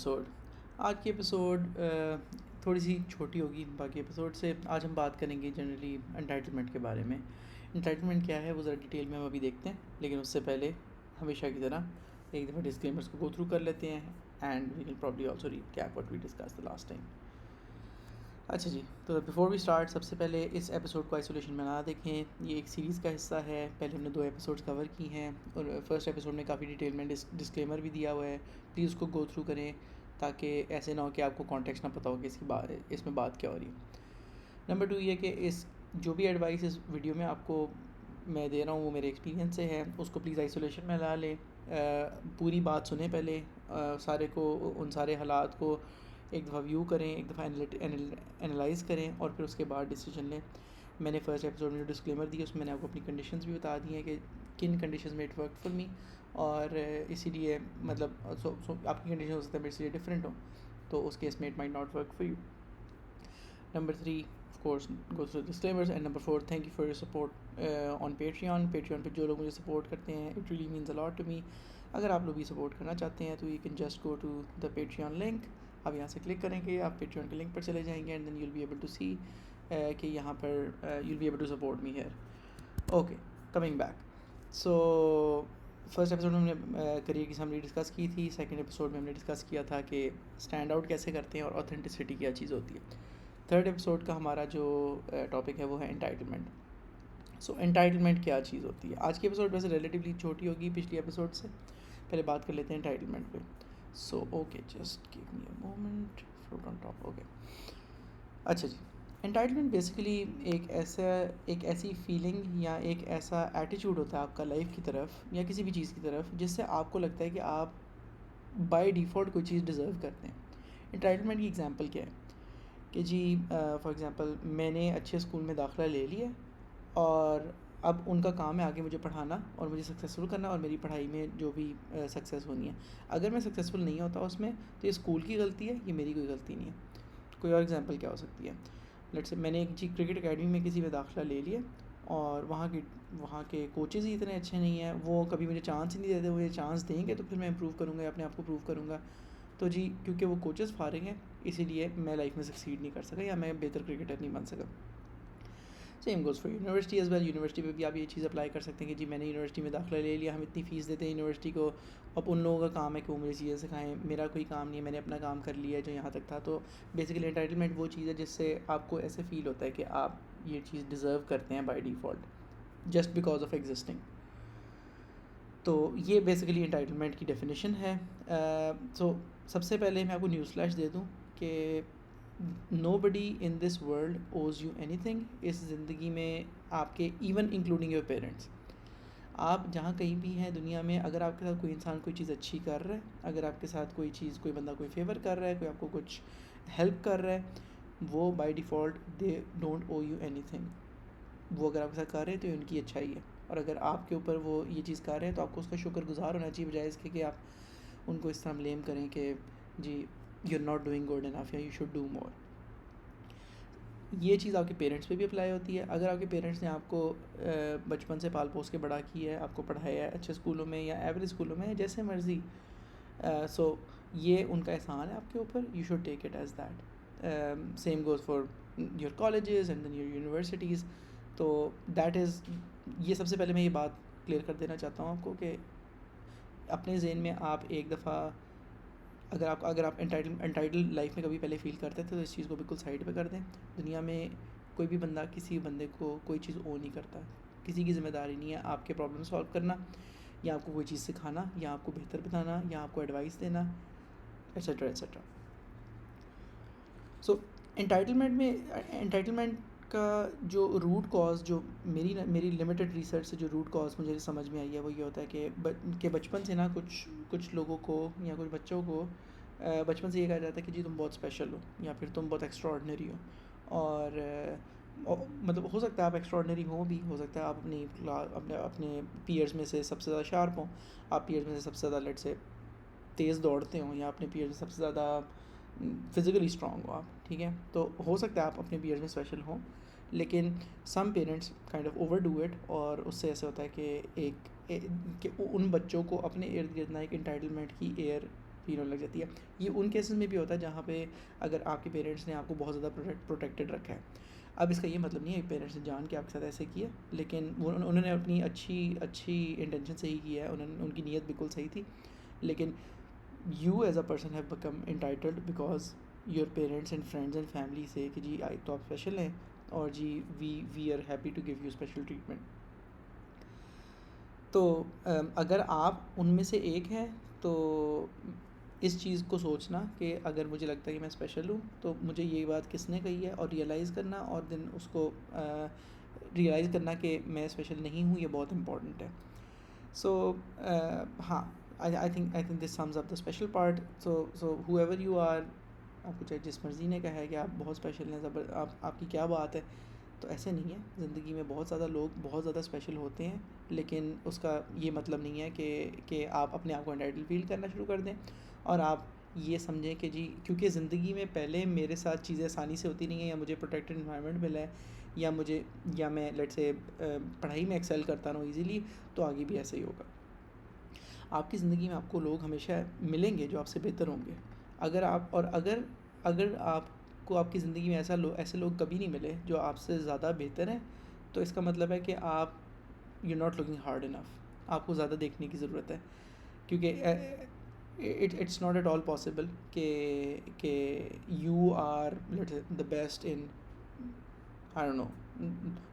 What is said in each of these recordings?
Episode. आज की episode थोड़ी सी छोटी होगी बाकी एपिसोड से। आज हम बात करेंगे जनरली एंटाइटलमेंट के बारे में। एंटाइटलमेंट क्या है वो ज़रा डिटेल में हम अभी देखते हैं, लेकिन उससे पहले हमेशा की तरह एक दफ़ा डिस्क्लेमर्स को गो थ्रू कर लेते हैं and we will probably also recap what we discussed the last time. अच्छा जी, तो बिफोर वी स्टार्ट, सबसे पहले इस एपिसोड को आइसोलेशन में ना देखें। ये एक सीरीज़ का हिस्सा है। पहले हमने 2 एपिसोड्स कवर की हैं और फर्स्ट एपिसोड में काफ़ी डिटेल में डिस्क्लेमर भी दिया हुआ है। प्लीज़ उसको गो थ्रू करें ताकि ऐसे ना हो कि आपको कॉन्टेक्स्ट ना पता हो कि इसमें बात क्या हो रही है। नंबर 2 ये कि इस जो भी एडवाइस इस वीडियो में आपको मैं दे रहा हूँ वो मेरे एक्सपीरियंस से है। उसको प्लीज़ आइसोलेशन में ला लें। पूरी बात सुने पहले, सारे को उन सारे हालात को एक दफ़ा व्यू करें, एक दफ़ा एनालाइज़ करें और फिर उसके बाद डिसीजन लें। मैंने फर्स्ट एपिसोड में जो डिस्क्लेमर दी उसमें मैंने आपको अपनी कंडीशंस भी बता दी हैं कि किन कंडीशंस में इट वर्क फॉर मी, और इसीलिए मतलब आपकी कंडीशन हो सकता है मेरे से डिफरेंट हो, तो उस केस में it might not work for you. Number 3, of course, go through disclaimers. And number 4, thank you for your support on Patreon पे जो लोग मुझे सपोर्ट करते हैं, it really means a lot to me. अगर आप लोग भी सपोर्ट करना चाहते हैं तो you can just go to the Patreon link. आप यहाँ से क्लिक करेंगे, आप Patreon के लिंक पर चले जाएंगे and then you'll be able to see कि यहाँ पर you'll be able to support me here. Okay, coming back. So first episode में हमने करियर की समरी डिस्कस की थी। सेकंड एपिसोड में हमने डिस्कस किया था कि स्टैंड आउट कैसे करते हैं और ऑथेंटिसिटी क्या चीज़ होती है। थर्ड एपिसोड का हमारा जो टॉपिक है वो है एंटाइटलमेंट। सो एंटाइटलमेंट क्या चीज़ होती है। आज की एपिसोड वैसे रिलेटिवली छोटी होगी पिछली एपिसोड से। पहले बात कर लेते हैं एंटाइटलमेंट पे। So okay, just give me a moment, float on top. Okay, अच्छा जी, एंटाइटलमेंट बेसिकली एक ऐसी फीलिंग या एक ऐसा एटीट्यूड होता है आपका लाइफ की तरफ या किसी भी चीज़ की तरफ जिससे आपको लगता है कि आप बाय डिफ़ॉल्ट कोई चीज़ डिज़र्व करते हैं। एंटाइटलमेंट की एग्जांपल क्या है कि जी फॉर एग्ज़ाम्पल मैंने अच्छे स्कूल में दाखिला ले लिया और अब उनका काम है आगे मुझे पढ़ाना और मुझे सक्सेसफुल करना और मेरी पढ़ाई में जो भी सक्सेस होनी है। अगर मैं सक्सेसफुल नहीं होता उसमें तो ये स्कूल की गलती है, ये मेरी कोई गलती नहीं है। कोई और एग्जांपल क्या हो सकती है। लेट्स से मैंने एक जी क्रिकेट एकेडमी में किसी में दाखिला ले लिया और वहाँ के कोचेज़ ही इतने अच्छे नहीं हैं, वो कभी मुझे चांस ही नहीं देते। मुझे चांस देंगे तो फिर मैं इम्प्रूव करूँगा या अपने आप को प्रूव करूँगा। तो जी क्योंकि वो कोचेज़ फारिग हैं इसीलिए मैं लाइफ में सक्सीड नहीं कर सका या मैं बेहतर क्रिकेटर नहीं बन सका। Same goes for university as well. University पे भी आप ये चीज़ अप्लाई कर सकते हैं कि जी मैंने यूनिवर्सिटी में दाखिला ले लिया, हम इतनी फ़ीस देते हैं यूनिवर्सिटी को, अब उन लोगों का काम है कि वो मुझे चीज़ें सिखाएं, मेरा कोई काम नहीं है, मैंने अपना काम कर लिया है जो यहाँ तक था। तो बेसिकली एंटाइटलमेंट वो चीज़ है जिससे आपको ऐसे फ़ील होता है कि आप ये चीज़ डिज़र्व करते हैं by default just because of existing. तो ये बेसिकली एंटाइटलमेंट की डेफिनेशन है। सो सबसे पहले मैं आपको न्यूज़ फ्लैश दे दूँ कि nobody in this world Os you anything. इस ज़िंदगी में आपके इवन इंक्लूडिंग योर पेरेंट्स, आप जहाँ कहीं भी हैं दुनिया में, अगर आपके साथ कोई इंसान कोई चीज़ अच्छी कर रहा है, अगर आपके साथ कोई बंदा कोई फेवर कर रहा है, कोई आपको कुछ हेल्प कर रहा है, वो by default they don't owe you anything. वो अगर आपके साथ कर रहे हैं तो ये उनकी अच्छाई है, और अगर आपके ऊपर वो ये चीज़ कर रहे हैं तो आपको उसका शुक्रगुज़ार होना चाहिए, बजाय इसके कि आप उनको इस तरह ब्लेम करें कि जी you are not doing good enough या यू शुड डू मोर। ये चीज़ आपके पेरेंट्स पे भी अप्लाई होती है। अगर आपके पेरेंट्स ने आपको बचपन से पाल पोस के बड़ा किया है, आपको पढ़ाया है अच्छे स्कूलों में या एवरेज स्कूलों में, जैसे मर्ज़ी, सो ये उनका एहसान है आपके ऊपर, you should take it as that. Same goes for your colleges and then your universities. तो दैट इज़, ये सबसे पहले मैं ये बात क्लियर कर देना चाहता हूँ आपको कि अपने ज़हन में आप एक दफ़ा अगर आप एंटाइटल लाइफ में कभी पहले फ़ील करते थे तो इस चीज़ को बिल्कुल साइड पे कर दें। दुनिया में कोई भी बंदा किसी बंदे को कोई चीज़ ओ नहीं करता। किसी की ज़िम्मेदारी नहीं है आपके प्रॉब्लम सॉल्व करना या आपको कोई चीज़ सिखाना या आपको बेहतर बताना या आपको एडवाइस देना, एट्सेट्रा एट्सेट्रा। सो एंटाइटलमेंट का जो रूट कॉज़, जो मेरी लिमिटेड रिसर्च से जो रूट कॉज़ मुझे समझ में आई है वो ये होता है कि बचपन से ना कुछ लोगों को या कुछ बच्चों को बचपन से ये कहा जाता है कि जी तुम बहुत स्पेशल हो या फिर तुम बहुत एक्स्ट्रॉर्डनरी हो। और मतलब हो सकता है आप एक्स्ट्रॉर्डनरी हो सकता है आप अपने पीयर्स में से सबसे ज़्यादा शार्प हों, आप पीयर्स में से सबसे ज़्यादा लेट से तेज़ दौड़ते हों या अपने पीयर्स में सबसे ज़्यादा फिज़िकली स्ट्रॉन्ग हो आप, ठीक है। तो हो सकता है आप अपने पीयर्स में स्पेशल हों, लेकिन some parents kind of overdo it, और उससे ऐसे होता है कि कि उन बच्चों को अपने इर्द गिर्द ना एक एंटाइटलमेंट की एयर फील होने लग जाती है। ये उन केसेस में भी होता है जहाँ पे अगर आपके पेरेंट्स ने आपको बहुत ज़्यादा प्रोटेक्टेड रखा है। अब इसका ये मतलब नहीं है पेरेंट्स ने जान के आपके साथ ऐसे किया, लेकिन उन्होंने अपनी अच्छी इंटेंशन से ही किया है, उनकी नीयत बिल्कुल सही थी, लेकिन you as a person have become entitled because your parents and friends and family से कि जी आई तो आप स्पेशल हैं और जी we are happy to give you special treatment. तो अगर आप उनमें से एक हैं तो इस चीज़ को सोचना कि अगर मुझे लगता है कि मैं स्पेशल हूँ तो मुझे ये बात किसने कही है, और रियलाइज़ करना, और देन उसको रियलाइज़ करना कि मैं स्पेशल नहीं हूँ, ये बहुत इंपॉर्टेंट है। सो हाँ, I think this sums up the special part. So however you are, आपको चाहे जिस मर्ज़ी ने कहा है कि आप बहुत स्पेशल हैं, आपकी क्या बात है, तो ऐसे नहीं है। ज़िंदगी में बहुत ज़्यादा लोग बहुत ज़्यादा स्पेशल होते हैं, लेकिन उसका ये मतलब नहीं है कि आप अपने आप को एंटाइटल फील करना शुरू कर दें और आप ये समझें कि जी क्योंकि ज़िंदगी में पहले मेरे साथ चीज़ें आसानी से होती नहीं हैं, या मुझे प्रोटेक्टेड इन्वायरमेंट मिला है, या मैं लेट्स से पढ़ाई में एक्सेल करता रहूँ ईज़िली, तो आगे भी ऐसे ही होगा। आपकी ज़िंदगी में आपको लोग हमेशा मिलेंगे जो आपसे बेहतर होंगे। अगर आपको आपकी ज़िंदगी में ऐसे लोग कभी नहीं मिले जो आपसे ज़्यादा बेहतर हैं, तो इसका मतलब है कि आप you not looking hard enough. आपको ज़्यादा देखने की ज़रूरत है, क्योंकि it's not at all possible कि you are the best in I don't know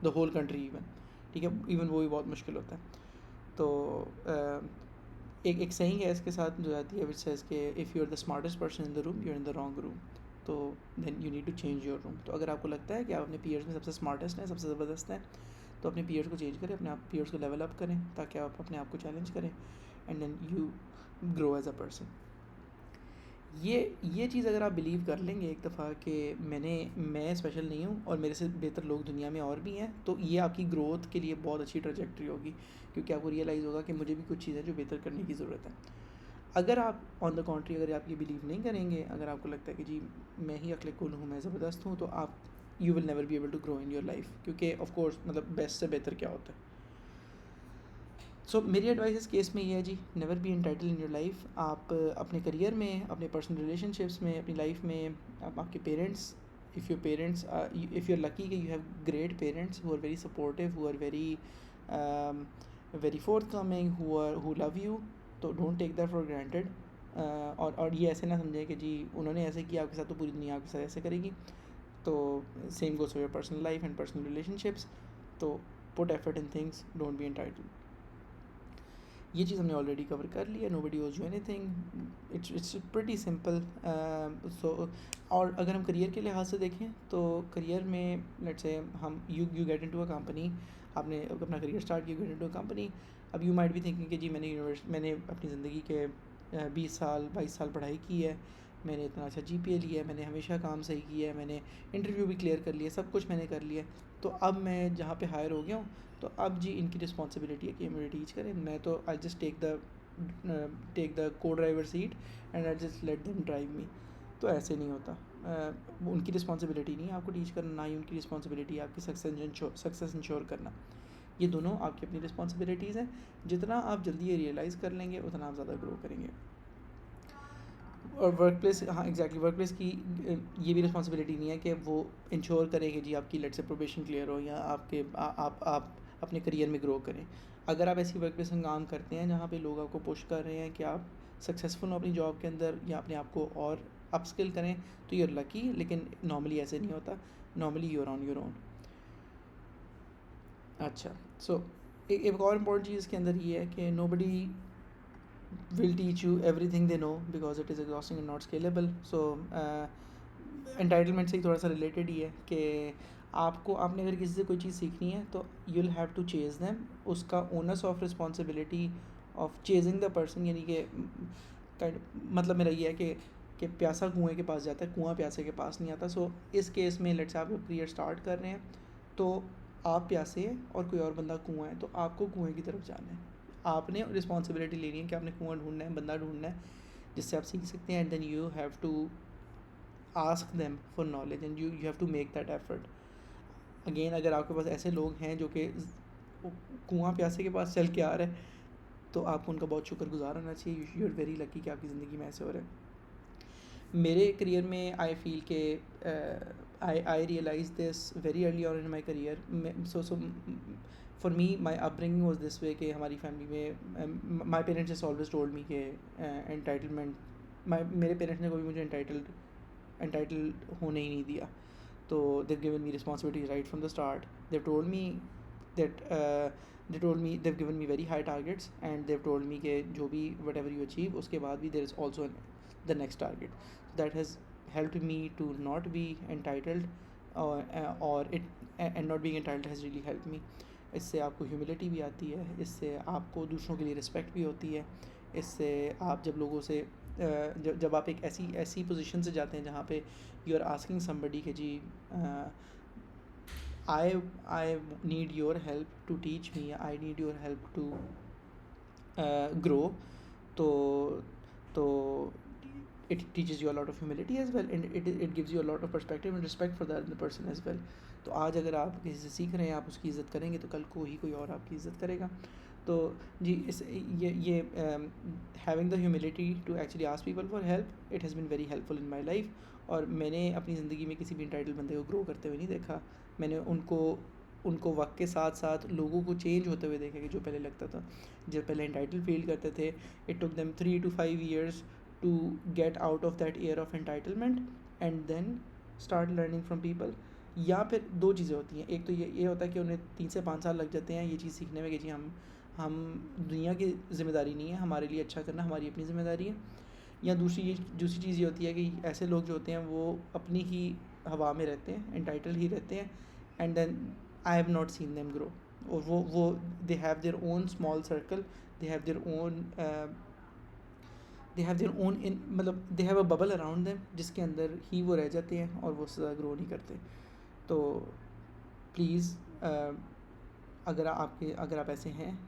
the whole country even, ठीक है, इवन वो भी बहुत मुश्किल होता है। तो एक सही है इसके साथ जो आती है विच सेज़ कि if you are the smartest person in the room you are in the wrong room, तो then you need to change your room. तो अगर आपको लगता है कि आप अपने पीयर्स में सबसे स्मार्टेस्ट हैं, सबसे ज़बरदस्त हैं, तो अपने पीयर्स को चेंज करें, अपने आप पीयर्स को लेवल अप करें, ताकि आप अपने आप को चैलेंज करें and then you grow as a person. ये चीज़ अगर आप बिलीव कर लेंगे एक दफ़ा कि मैं स्पेशल नहीं हूँ और मेरे से बेहतर लोग दुनिया में और भी हैं, तो ये आपकी ग्रोथ के लिए बहुत अच्छी ट्रैजेक्टरी होगी, क्योंकि आपको रियलाइज़ होगा कि मुझे भी कुछ चीज़ें जो बेहतर करने की ज़रूरत है। अगर आप ऑन द कॉन्ट्री अगर आप ये बिलीव नहीं करेंगे, अगर आपको लगता है कि जी मैं ही अक्ल कुल हूँ, मैं ज़बरदस्त हूँ, तो आप you will never be able to grow in your life, क्योंकि ऑफ कोर्स मतलब बेस्ट से बेहतर क्या होता है। सो मेरी एडवाइस इस केस में ये है जी, never be entitle in your life. आप अपने करियर में, अपने पर्सनल रिलेशनशिप्स में, अपनी लाइफ में, आपके parents, if you are lucky कि you have great parents who are very supportive, who are very forthcoming, who love you, तो don't take that for granted. और ये ऐसे ना समझें कि जी उन्होंने ऐसे किया आपके साथ तो पूरी दुनिया आपके साथ ऐसे करेगी। तो same goes for your personal life and personal relationships. तो put effort in things, don't be entitled. ये चीज़ हमने ऑलरेडी कवर कर ली है। Nobody owes you anything, it's pretty simple. So और अगर हम करियर के लिहाज से देखें तो करियर में लेट्स से हम you get into a company, आपने अपना करियर स्टार्ट किया, गेट इनटू अ कंपनी। अब यू माइट बी थिंकिंग कि जी मैंने अपनी ज़िंदगी के 20 साल 22 साल पढ़ाई की है, मैंने इतना अच्छा GPA लिया है, मैंने हमेशा काम सही किया है, मैंने इंटरव्यू भी क्लियर कर लिया, सब कुछ मैंने कर लिया, तो अब मैं जहाँ पे हायर हो गया हूँ, तो अब जी इनकी रिस्पॉन्सिबिलिटी है कि मुझे टीच करें। मैं तो आई जस्ट टेक द को driver seat and I just let them drive me. तो ऐसे नहीं होता। उनकी रिस्पॉन्सिबिलिटी नहीं है आपको टीच करना, ना ही उनकी रिस्पॉन्सिबिलिटी है आपकी सक्सेस इंश्योर करना। ये दोनों आपकी अपनी रिस्पॉन्सिबिलिटीज़ हैं। जितना आप जल्दी ये रियलाइज़ कर लेंगे उतना आप ज़्यादा ग्रो करेंगे। और वर्क प्लेस, हाँ एग्जैक्टली, वर्क प्लेस की ये भी रिस्पॉन्सिबिलिटी नहीं है कि वो इंश्योर करे कि जी आपकी लेट से प्रोबेशन क्लियर हो, या आप अपने करियर में ग्रो करें। अगर आप ऐसी वर्क प्लेस में काम करते हैं जहाँ पे लोग आपको पुश कर रहे हैं कि आप सक्सेसफुल हो अपनी जॉब के अंदर, या अपने आप को और अपस्किल करें, तो यूर लकी। लेकिन नॉर्मली ऐसे नहीं होता, normally you're on your own. अच्छा, सो एक और इम्पोर्टेंट चीज़ इसके अंदर ये है कि nobody will teach you everything they know because it is exhausting and not scalable. So entitlement से ही थोड़ा सा रिलेटेड ही है कि आपने अगर किसी से कोई चीज़ सीखनी है तो you will have to chase them. उसका onus of responsibility of chasing the person, यानी कि मतलब मेरा ये है कि प्यासा कुएं के पास जाता है, कुआं प्यासे के पास नहीं आता। सो इस केस में लेट्स आप करियर स्टार्ट कर रहे हैं, तो आप प्यासे हैं और कोई और बंदा कुआं है, तो आपको कुएं की तरफ जाना है। आपने रिस्पॉन्सिबिलिटी लेनी है कि आपने कुआं ढूंढना है, बंदा ढूंढना है जिससे आप सीख सकते हैं, and then you have to ask them for knowledge and you have to make that effort. Again, अगर आपके पास ऐसे लोग हैं जो कि कुआं प्यासे के पास चल के आ रहे हैं, तो आपको उनका बहुत शुक्रगुजार होना चाहिए. यू आर वेरी लकी कि आपकी ज़िंदगी में ऐसे हो रहा है. मेरे करियर में आई फील के I realise this very early on in my career. So for me my upbringing was this way कि हमारी फैमिली में my parents just always told me के एंटाइटलमेंट, मेरे पेरेंट्स ने कभी मुझे एंटाइटल होने ही नहीं दिया. तो they've given me responsibilities right from the start. They've told me that they've given me very high targets, and they've told me कि जो भी whatever you achieve उसके बाद भी there is also the next target. So that has helped me to not be entitled, or it and not being entitled has really helped me. इससे आपको humility भी आती है, इससे आपको दूसरों के लिए रिस्पेक्ट भी होती है. इससे आप जब लोगों से जब आप एक ऐसी पोजीशन से जाते हैं जहाँ पे यू आर आस्किंग समबडी कि जी I need your help to teach me, I need your help to grow, तो it teaches you a lot of humility as well, and it gives you a lot of perspective and respect for the other person as well. तो आज अगर आप किसी से सीख रहे हैं, आप उसकी इज़्ज़त करेंगे तो कल को ही कोई और आपकी इज़्ज़त करेगा. तो जी इस ये having the humility to actually ask people for help, it has been very helpful in my life. और मैंने अपनी ज़िंदगी में किसी भी इंटाइटल बंदे को ग्रो करते हुए नहीं देखा. मैंने उनको वक्त के साथ साथ लोगों को चेंज होते हुए देखा कि जो पहले लगता था, जो पहले इंटाइटल फील करते थे, it took them 3 to 5 years to get out of that air of entitlement and then start learning from people. या फिर दो चीज़ें होती हैं. एक तो ये होता है कि उन्हें 3 से 5 साल लग जाते हैं ये चीज़ सीखने में कि जी हम दुनिया की ज़िम्मेदारी नहीं है, हमारे लिए अच्छा करना हमारी अपनी ज़िम्मेदारी है. या दूसरी चीज़ ये होती है कि ऐसे लोग जो होते हैं वो अपनी ही हवा में रहते हैं, एंटाइटल ही रहते हैं, and then I have not seen them grow. और वो they have their own small circle, they have their own मतलब they have a bubble around them जिसके अंदर ही वो रह जाते हैं और वो ज़्यादा ग्रो नहीं करते. तो प्लीज़ अगर आप ऐसे हैं,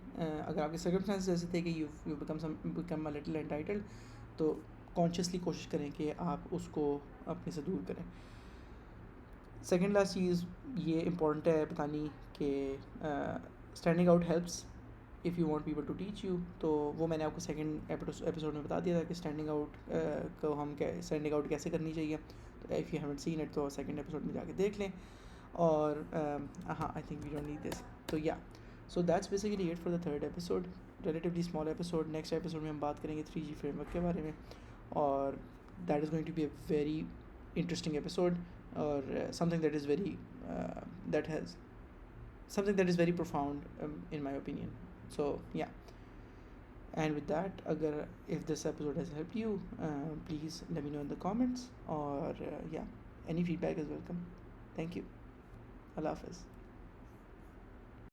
अगर आपके सर्कमस्टेंसेस ऐसे थे कि you become a little entitled, तो कॉन्शियसली कोशिश करें कि आप उसको अपने से दूर करें. सेकेंड लास्ट चीज़ ये इम्पॉर्टेंट है बतानी कि standing out helps if you want people to teach you. तो वो मैंने आपको सेकंड एपिसोड में बता दिया था कि स्टैंडिंग आउट कैसे करनी चाहिए. तो if you haven't seen it तो सेकंड एपिसोड में जाके देख लें. और हाँ, I think we don't need this. तो या so that's basically it for the third episode. Relatively small episode. Next episode में हम बात करेंगे 3G फ्रेमवर्क के बारे में, और that is going to be a very interesting episode, और something that is very profound, in my opinion. So yeah, and with that, if this episode has helped you, please let me know in the comments, or yeah, any feedback is welcome. Thank you. Allah Hafiz.